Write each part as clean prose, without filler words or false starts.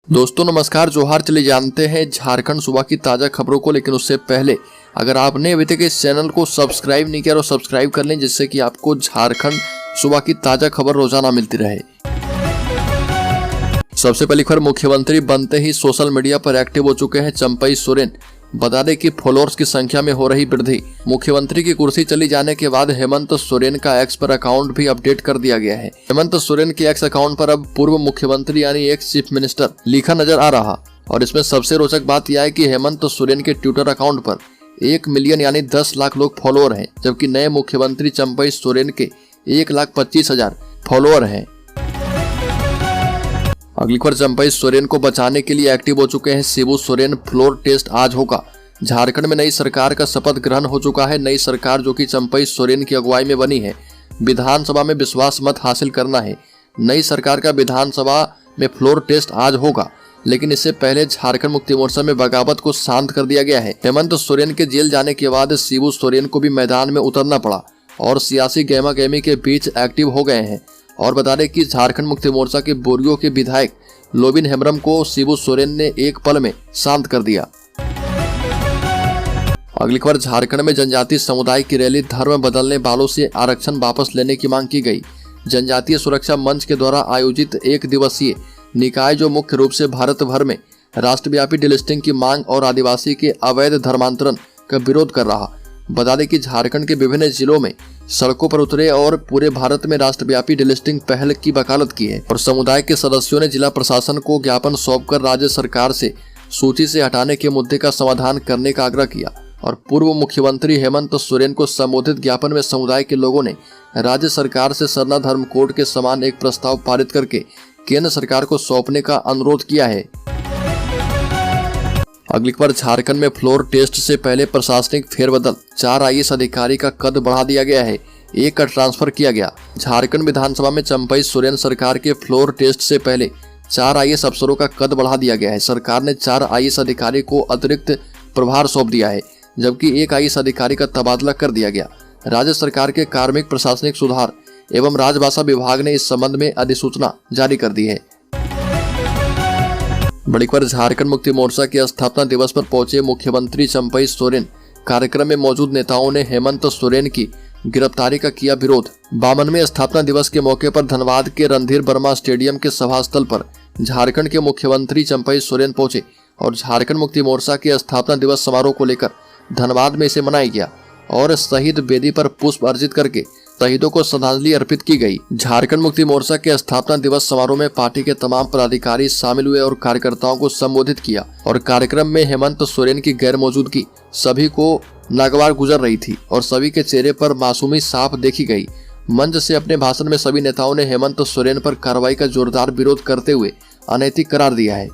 दोस्तों नमस्कार, जोहार। चलिए जानते हैं झारखंड सूबा की ताज़ा खबरों को, लेकिन उससे पहले अगर आपने अभी तक इस चैनल को सब्सक्राइब नहीं किया तो सब्सक्राइब कर लें, जिससे कि आपको झारखंड सूबा की ताज़ा खबर रोजाना मिलती रहे। सबसे पहली खबर, मुख्यमंत्री बनते ही सोशल मीडिया पर एक्टिव हो चुके हैं चंपई सोरेन। बता दें कि फॉलोअर्स की संख्या में हो रही वृद्धि। मुख्यमंत्री की कुर्सी चली जाने के बाद हेमंत सोरेन का एक्स पर अकाउंट भी अपडेट कर दिया गया है। हेमंत सोरेन के एक्स अकाउंट पर अब पूर्व मुख्यमंत्री यानी एक्स चीफ मिनिस्टर लिखा नजर आ रहा, और इसमें सबसे रोचक बात यह है कि हेमंत सोरेन के ट्विटर अकाउंट पर 1 मिलियन यानी 10 लाख लोग फॉलोअर हैं, जबकि नए मुख्यमंत्री चंपई सोरेन के 1,25,000 फॉलोअर हैं। अगली खबर, चंपई सोरेन को बचाने के लिए एक्टिव हो चुके हैं शिबू सोरेन। फ्लोर टेस्ट आज होगा। झारखंड में नई सरकार का शपथ ग्रहण हो चुका है। नई सरकार जो कि चंपई सोरेन की अगुवाई में बनी है, विधानसभा में विश्वास मत हासिल करना है। नई सरकार का विधानसभा में फ्लोर टेस्ट आज होगा, लेकिन इससे पहले झारखंड मुक्ति मोर्चा में बगावत को शांत कर दिया गया है। हेमंत सोरेन के जेल जाने के बाद शिबू सोरेन को भी मैदान में उतरना पड़ा और सियासी गहमा गहमी के बीच एक्टिव हो गए हैं। और बता दें कि झारखंड मुक्ति मोर्चा के बोरियो के विधायक लोबिन हेम्ब्रम को शिबू सोरेन ने एक पल में शांत कर दिया। अगली खबर, झारखंड में जनजातीय समुदाय की रैली। धर्म बदलने वालों से आरक्षण वापस लेने की मांग की गई। जनजातीय सुरक्षा मंच के द्वारा आयोजित 1 दिवसीय निकाय जो मुख्य रूप से भारत भर में राष्ट्रव्यापी डिलिस्टिंग की मांग और आदिवासी के अवैध धर्मांतरण का विरोध कर रहा। बता दें कि झारखंड के विभिन्न जिलों में सड़कों पर उतरे और पूरे भारत में राष्ट्रव्यापी डिलिस्टिंग पहल की वकालत की है। और समुदाय के सदस्यों ने जिला प्रशासन को ज्ञापन सौंपकर राज्य सरकार से सूची से हटाने के मुद्दे का समाधान करने का आग्रह किया। और पूर्व मुख्यमंत्री हेमंत सोरेन को संबोधित ज्ञापन में समुदाय के लोगों ने राज्य सरकार से सरना धर्म कोड के समान एक प्रस्ताव पारित करके केंद्र सरकार को सौंपने का अनुरोध किया है। अगली खबर, झारखंड में फ्लोर टेस्ट से पहले प्रशासनिक फेरबदल। 4 IAS अधिकारी का कद बढ़ा दिया गया है, 1 का ट्रांसफर किया गया। झारखंड विधानसभा में चंपई सोरेन सरकार के फ्लोर टेस्ट से पहले 4 IAS अफसरों का कद बढ़ा दिया गया है। सरकार ने 4 IAS अधिकारी को अतिरिक्त प्रभार सौंप दिया है, जबकि 1 IAS अधिकारी का तबादला कर दिया गया। राज्य सरकार के कार्मिक प्रशासनिक सुधार एवं राजभाषा विभाग ने इस संबंध में अधिसूचना जारी कर दी है। बड़ी खबर, झारखंड मुक्ति मोर्चा के स्थापना दिवस पर पहुंचे मुख्यमंत्री चंपई सोरेन। कार्यक्रम में मौजूद नेताओं ने हेमंत सोरेन की गिरफ्तारी का किया विरोध। 52वें स्थापना दिवस के मौके पर धनबाद के रणधीर वर्मा स्टेडियम के सभा स्थल पर झारखंड के मुख्यमंत्री चंपई सोरेन पहुंचे और झारखंड मुक्ति मोर्चा के स्थापना दिवस समारोह को लेकर धनबाद में इसे मनाया गया और शहीद वेदी पर पुष्प अर्पित करके शहीदों को श्रद्धांजलि अर्पित की गई। झारखंड मुक्ति मोर्चा के स्थापना दिवस समारोह में पार्टी के तमाम पदाधिकारी शामिल हुए और कार्यकर्ताओं को संबोधित किया। और कार्यक्रम में हेमंत सोरेन की गैर मौजूदगी सभी को नागवार गुजर रही थी और सभी के चेहरे पर मासूमी साफ देखी गई। मंच से अपने भाषण में सभी नेताओं ने हेमंत सोरेन पर कार्रवाई का जोरदार विरोध करते हुए अनैतिक करार दिया है।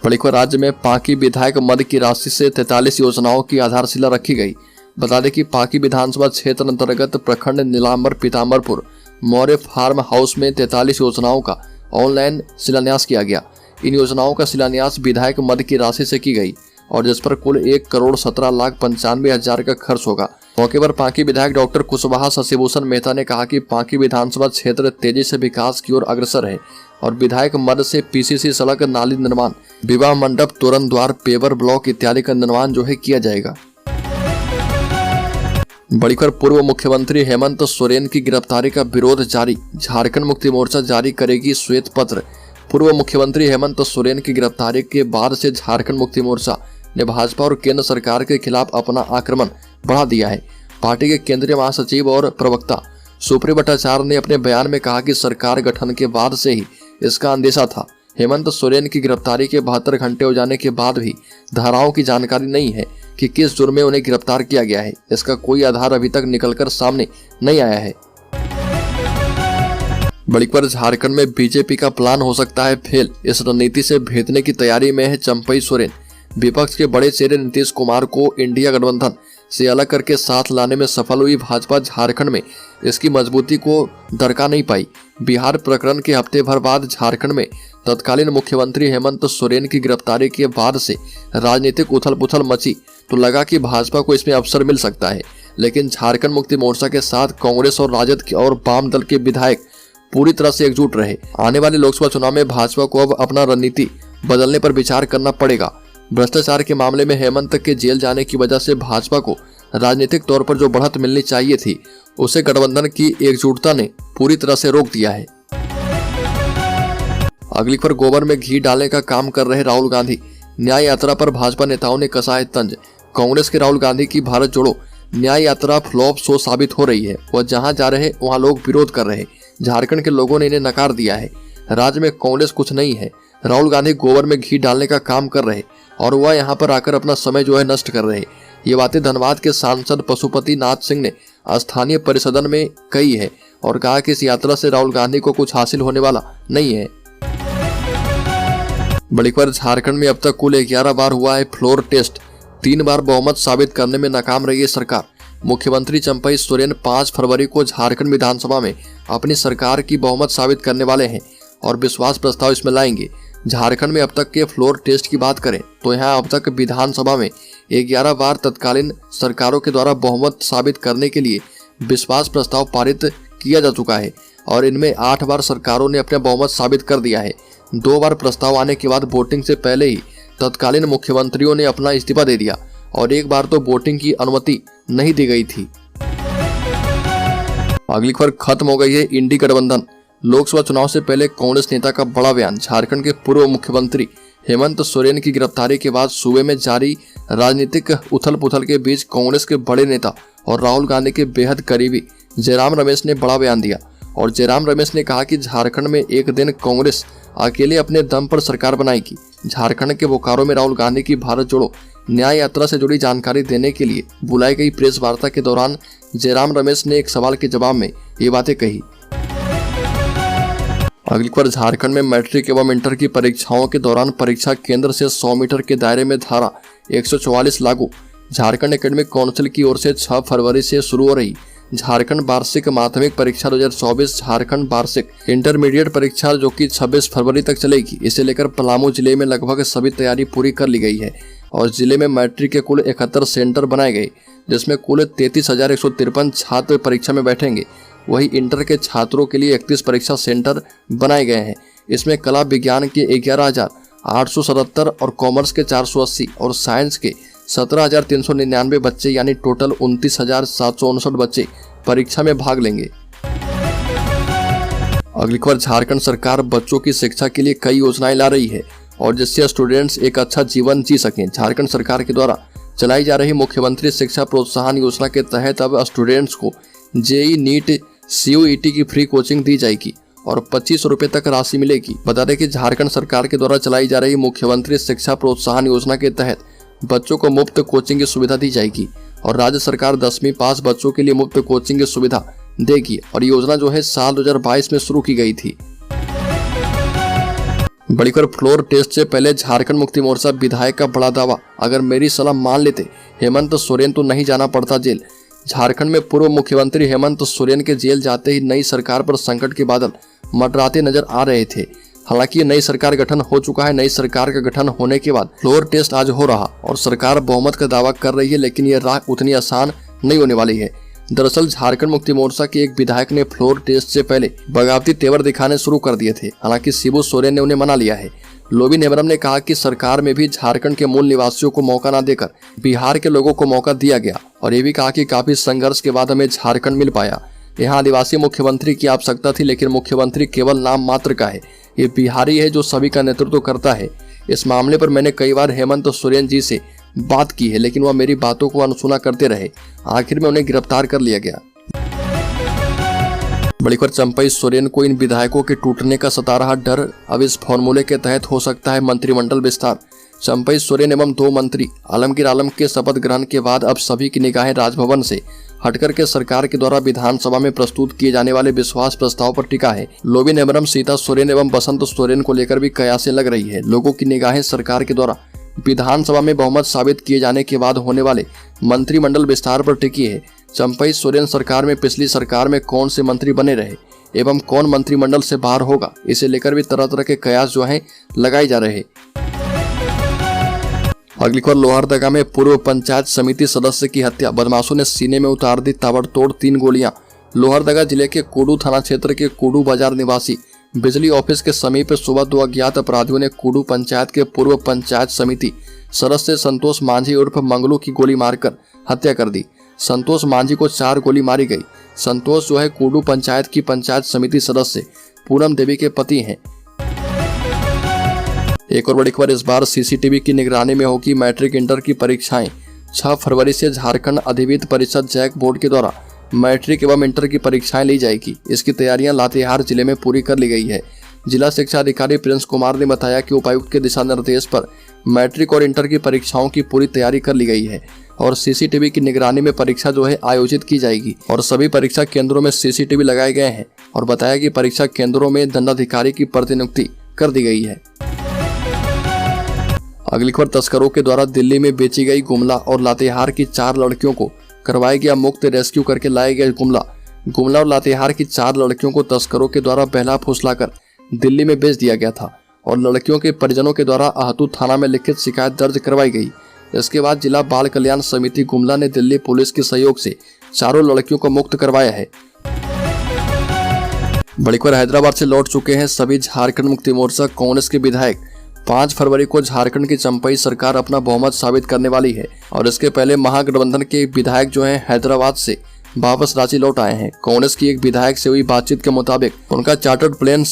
बड़ी खबर, राज्य में पांकी विधायक मद की राशि से 43 योजनाओं की आधारशिला रखी गई। बता दें कि पांकी विधानसभा क्षेत्र अंतर्गत प्रखंड नीलांबर पीताम्बरपुर मौर्य फार्म हाउस में 43 योजनाओं का ऑनलाइन शिलान्यास किया गया। इन योजनाओं का शिलान्यास विधायक मद की राशि से की गई और जिस पर कुल 1,17,95,000 का खर्च होगा। मौके पर पांकी विधायक डॉक्टर कुशवाहा शशिभूषण मेहता ने कहा कि पांकी विधानसभा क्षेत्र तेजी से विकास की ओर अग्रसर है और विधायक मद से PCC सड़क, नाली निर्माण, विवाह मंडप, तोरण द्वार, पेवर ब्लॉक इत्यादि का निर्माण जो है किया जाएगा। बड़ी खबर, पूर्व मुख्यमंत्री हेमंत सोरेन की गिरफ्तारी का विरोध जारी। झारखंड मुक्ति मोर्चा जारी करेगी श्वेत पत्र। पूर्व मुख्यमंत्री हेमंत सोरेन की गिरफ्तारी के बाद से झारखंड मुक्ति मोर्चा ने भाजपा और केंद्र सरकार के खिलाफ अपना आक्रमण बढ़ा दिया है। पार्टी के केंद्रीय महासचिव और प्रवक्ता सुप्रिय भट्टाचार्य ने अपने बयान में कहा कि सरकार गठन के बाद से ही इसका अंदेशा था। हेमंत सोरेन की गिरफ्तारी के 72 घंटे हो जाने के बाद भी धाराओं की जानकारी नहीं है कि किस जुर्म में उन्हें गिरफ्तार किया गया है। इसका कोई आधार अभी तक निकलकर सामने नहीं आया है। बड़ी खबर, झारखंड में बीजेपी का प्लान हो सकता है फेल। इस रणनीति से भेदने की तैयारी में है चंपई सोरेन। विपक्ष के बड़े चेहरे नीतीश कुमार को इंडिया गठबंधन से अलग करके साथ लाने में सफल हुई भाजपा झारखंड में इसकी मजबूती को दरका नहीं पाई। बिहार प्रकरण के हफ्ते भर बाद झारखंड में तत्कालीन मुख्यमंत्री हेमंत सोरेन की गिरफ्तारी के बाद से राजनीतिक उथल पुथल मची तो लगा कि भाजपा को इसमें अवसर मिल सकता है। लेकिन झारखंड मुक्ति मोर्चा के साथ कांग्रेस और राजद और वाम दल के विधायक पूरी तरह से एकजुट रहे। आने वाले लोकसभा चुनाव में भाजपा को अब अपना रणनीति बदलने पर विचार करना पड़ेगा। भ्रष्टाचार के मामले में हेमंत के जेल जाने की वजह से भाजपा को राजनीतिक तौर पर जो बढ़त मिलनी चाहिए थी, उसे गठबंधन की एकजुटता ने पूरी तरह से रोक दिया है। अगली खबर, गोबर में घी डालने का काम कर रहे राहुल गांधी। न्याय यात्रा पर भाजपा नेताओं ने कसा है तंज। कांग्रेस के राहुल गांधी की भारत जोड़ो न्याय यात्रा फ्लॉप शो साबित हो रही है। वह जहां जा रहे वहां लोग विरोध कर रहे। झारखंड के लोगों ने इन्हें नकार दिया है। राज्य में कांग्रेस कुछ नहीं है। राहुल गांधी गोबर में घी डालने का काम कर रहे और वह यहाँ पर आकर अपना समय नष्ट कर रहे। ये बातें धनबाद के सांसद पशुपति नाथ सिंह ने स्थानीय परिसदन में कही है और कहा कि इस यात्रा से राहुल गांधी को कुछ हासिल होने वाला नहीं है। बड़ी खबर, झारखंड में अब तक कुल 11 बार हुआ है फ्लोर टेस्ट। 3 बार बहुमत साबित करने में नाकाम रही है सरकार। मुख्यमंत्री चंपई सोरेन 5 फरवरी को झारखंड विधानसभा में अपनी सरकार की बहुमत साबित करने वाले हैं और विश्वास प्रस्ताव इसमें लाएंगे। झारखंड में अब तक के फ्लोर टेस्ट की बात करें तो यहाँ अब तक विधानसभा में 11 बार तत्कालीन सरकारों के द्वारा बहुमत साबित करने के लिए विश्वास प्रस्ताव पारित किया जा चुका है और इनमें 8 बार सरकारों ने अपना बहुमत साबित कर दिया है। 2 बार प्रस्ताव आने के बाद वोटिंग से पहले ही तत्कालीन मुख्यमंत्रियों ने अपना इस्तीफा दे दिया और एक बार तो वोटिंग की अनुमति नहीं दी गई थी। अगली खबर, खत्म हो गई है इंडी गठबंधन। लोकसभा चुनाव से पहले कांग्रेस नेता का बड़ा बयान। झारखंड के पूर्व मुख्यमंत्री हेमंत सोरेन की गिरफ्तारी के बाद सूबे में जारी राजनीतिक उथल पुथल के बीच कांग्रेस के बड़े नेता और राहुल गांधी के बेहद करीबी जयराम रमेश ने बड़ा बयान दिया और जयराम रमेश ने कहा कि झारखंड में एक दिन कांग्रेस अकेले अपने दम पर सरकार बनाएगी। झारखंड के बोकारो में राहुल गांधी की भारत जोड़ो न्याय यात्रा से जुड़ी जानकारी देने के लिए बुलाई गई प्रेस वार्ता के दौरान जयराम रमेश ने एक सवाल के जवाब में ये बातें कही। अगली खबर, झारखंड में मैट्रिक एवं इंटर की परीक्षाओं के दौरान परीक्षा केंद्र से 100 मीटर के दायरे में धारा 144 लागू। झारखंड एकेडमिक काउंसिल की ओर से 6 फरवरी से शुरू हो रही झारखंड वार्षिक माध्यमिक परीक्षा 2024 झारखंड वार्षिक इंटरमीडिएट परीक्षा जो कि 26 फरवरी तक चलेगी। इसे लेकर पलामू जिले में लगभग सभी तैयारी पूरी कर ली गई है और जिले में मैट्रिक के कुल 71 सेंटर बनाए गए, जिसमें कुल 33,153 छात्र परीक्षा में बैठेंगे। वही इंटर के छात्रों के लिए 31 परीक्षा सेंटर बनाए गए हैं। इसमें कला विज्ञान के 11,877 और कॉमर्स के 480 और साइंस के 17,399 बच्चे यानी टोटल 29,759 बच्चे परीक्षा में भाग लेंगे। अगली खबर, झारखंड सरकार बच्चों की शिक्षा के लिए कई योजनाएं ला रही है और जिससे स्टूडेंट्स एक अच्छा जीवन जी सकें। झारखंड सरकार के द्वारा चलाई जा रही मुख्यमंत्री शिक्षा प्रोत्साहन योजना के तहत अब स्टूडेंट्स को जेई नीट CUET की फ्री कोचिंग दी जाएगी और 25 रुपए तक राशि मिलेगी। बता दें कि झारखंड सरकार के द्वारा चलाई जा रही मुख्यमंत्री शिक्षा प्रोत्साहन योजना के तहत बच्चों को मुफ्त कोचिंग की सुविधा दी जाएगी और राज्य सरकार 10वीं पास बच्चों के लिए मुफ्त कोचिंग की सुविधा देगी और योजना साल 2022 में शुरू की गई थी। बड़ी खबर, फ्लोर टेस्ट से पहले झारखंड मुक्ति मोर्चा विधायक का बड़ा दावा, अगर मेरी सलाह मान लेते हेमंत सोरेन तो नहीं जाना पड़ता जेल। झारखंड में पूर्व मुख्यमंत्री हेमंत सोरेन के जेल जाते ही नई सरकार पर संकट के बादल मंडराते नजर आ रहे थे। हालांकि नई सरकार गठन हो चुका है। नई सरकार का गठन होने के बाद फ्लोर टेस्ट आज हो रहा और सरकार बहुमत का दावा कर रही है, लेकिन यह राह उतनी आसान नहीं होने वाली है। दरअसल झारखंड मुक्ति मोर्चा के एक विधायक ने फ्लोर टेस्ट से पहले बगावती तेवर दिखाने शुरू कर दिए थे। हालांकि शिबू सोरेन ने उन्हें मना लिया है। लोबी नेमरम ने कहा कि सरकार में भी झारखंड के मूल निवासियों को मौका न देकर बिहार के लोगों को मौका दिया गया और ये भी कहा कि काफी संघर्ष के बाद हमें झारखंड मिल पाया। यहाँ आदिवासी मुख्यमंत्री की आवश्यकता थी, लेकिन मुख्यमंत्री केवल नाम मात्र का है। ये बिहारी है जो सभी का नेतृत्व करता है। इस मामले पर मैंने कई बार हेमंत सोरेन जी से बात की है, लेकिन वह मेरी बातों को अनसुना करते रहे। आखिर में उन्हें गिरफ्तार कर लिया गया। बड़ी खबर, चंपई सोरेन को इन विधायकों के टूटने का सता रहा डर, अब इस फॉर्मूले के तहत हो सकता है मंत्रिमंडल विस्तार। चंपई सोरेन एवं 2 मंत्री आलमगीर आलम के शपथ ग्रहण के बाद अब सभी की निगाहें राजभवन से हटकर के सरकार के द्वारा विधानसभा में प्रस्तुत किए जाने वाले विश्वास प्रस्ताव पर टिका है। लोबी नेमरम, सीता सोरेन एवं बसंत सोरेन को लेकर भी कयासें लग रही है। लोगों की निगाहें सरकार के द्वारा विधानसभा में बहुमत साबित किए जाने के बाद होने वाले मंत्रिमंडल विस्तार पर टिकी है। चंपई सोरेन सरकार में पिछली सरकार में कौन से मंत्री बने रहे एवं कौन मंत्रिमंडल से बाहर होगा, इसे लेकर भी तरह तरह के कयास लगाए जा रहे। अगली खबर, लोहरदगा में पूर्व पंचायत समिति सदस्य की हत्या, बदमाशों ने सीने में उतार दी ताबड़तोड़ 3 गोलियां। लोहरदगा जिले के कुडू थाना क्षेत्र के कुडू बाजार निवासी बिजली ऑफिस के समीप सुबह 2 अज्ञात अपराधियों ने कुडू पंचायत के पूर्व पंचायत समिति सदस्य संतोष मांझी उर्फ मंगलू की गोली मारकर हत्या कर दी। संतोष मांझी को 4 गोली मारी गई। संतोष जो है कुडू पंचायत की पंचायत समिति सदस्य पूनम देवी के पति हैं। एक और बड़ी खबर, इस बार सीसीटीवी की निगरानी में होगी मैट्रिक इंटर की परीक्षाएं। 6 फरवरी से झारखंड अधिविद्य परिषद जैक बोर्ड के द्वारा मैट्रिक एवं इंटर की परीक्षाएं ली जाएगी। इसकी तैयारियां लातेहार जिले में पूरी कर ली गई है। जिला शिक्षा अधिकारी प्रिंस कुमार ने बताया कि उपायुक्त के दिशा निर्देश पर मैट्रिक और इंटर की परीक्षाओं की पूरी तैयारी कर ली गई है और सीसीटीवी की निगरानी में परीक्षा जो है आयोजित की जाएगी और सभी परीक्षा केंद्रों में सीसीटीवी लगाए गए हैं और बताया कि परीक्षा केंद्रों में दंडाधिकारी की प्रतिनियुक्ति कर दी गई है। अगली खबर, तस्करों के द्वारा दिल्ली में बेची गई गुमला और लातेहार की 4 लड़कियों को करवाया गया मुक्त। रेस्क्यू करके लाए गए गुमला और लातेहार की 4 लड़कियों को तस्करों के द्वारा बहला फुसलाकर दिल्ली में बेच दिया गया था और लड़कियों के परिजनों के द्वारा आहतू थाना में लिखित शिकायत दर्ज करवाई गई। इसके बाद जिला बाल कल्याण समिति गुमला ने दिल्ली पुलिस के सहयोग से चारों लड़कियों को मुक्त करवाया है। बड़ी खबर, हैदराबाद से लौट चुके हैं सभी झारखंड मुक्ति मोर्चा कांग्रेस के विधायक। 5 फरवरी को झारखंड की चंपई सरकार अपना बहुमत साबित करने वाली है और इसके पहले महागठबंधन के विधायक जो हैं हैदराबाद से वापस रांची लौट आए हैं। कांग्रेस की एक विधायक से हुई बातचीत के मुताबिक उनका चार्टर्ड प्लेन